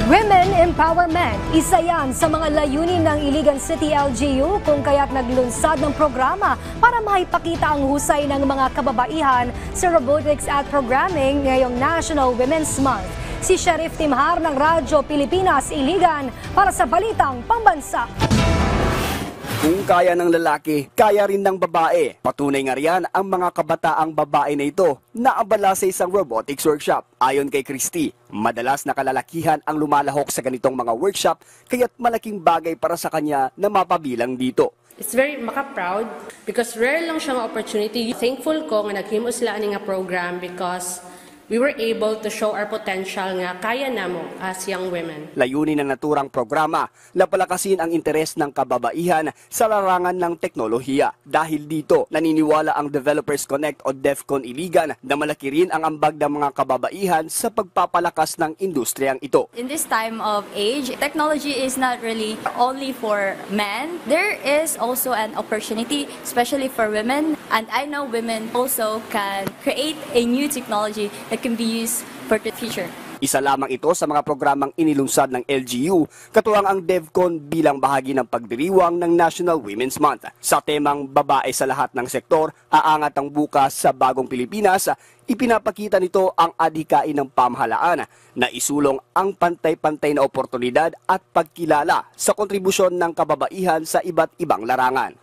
Women Empowerment, isa yan sa mga layunin ng Iligan City LGU kung kaya't naglunsad ng programa para maipakita ang husay ng mga kababaihan sa robotics at programming ngayong National Women's Month. Si Sheriff Timhar ng Radyo Pilipinas Iligan para sa Balitang Pambansa. Kung kaya ng lalaki, kaya rin ng babae. Patunay nga riyan ang mga kabataang babae na ito na abala sa isang robotics workshop. Ayon kay Christy, madalas na kalalakihan ang lumalahok sa ganitong mga workshop kaya't malaking bagay para sa kanya na mapabilang dito. It's very maka-proud because rare lang siyang opportunity. Thankful ko nga naghimo sila ani nga program because we were able to show our potential nga kaya namo as young women. Layunin ng naturang programa na palakasin ang interes ng kababaihan sa larangan ng teknolohiya. Dahil dito, naniniwala ang Developers Connect o DEFCON Iligan na malaki rin ang ambag ng mga kababaihan sa pagpapalakas ng industriyang ito. In this time of age, technology is not really only for men. There is also an opportunity, especially for women. And I know women also can create a new technology that can be used for the future. Isa lamang ito sa mga programang inilunsad ng LGU, katuwang ang DevCon bilang bahagi ng pagdiriwang ng National Women's Month. Sa temang babae sa lahat ng sektor, aangat ang bukas sa bagong Pilipinas, ipinapakita nito ang adhikain ng pamahalaan na isulong ang pantay-pantay na oportunidad at pagkilala sa kontribusyon ng kababaihan sa iba't ibang larangan.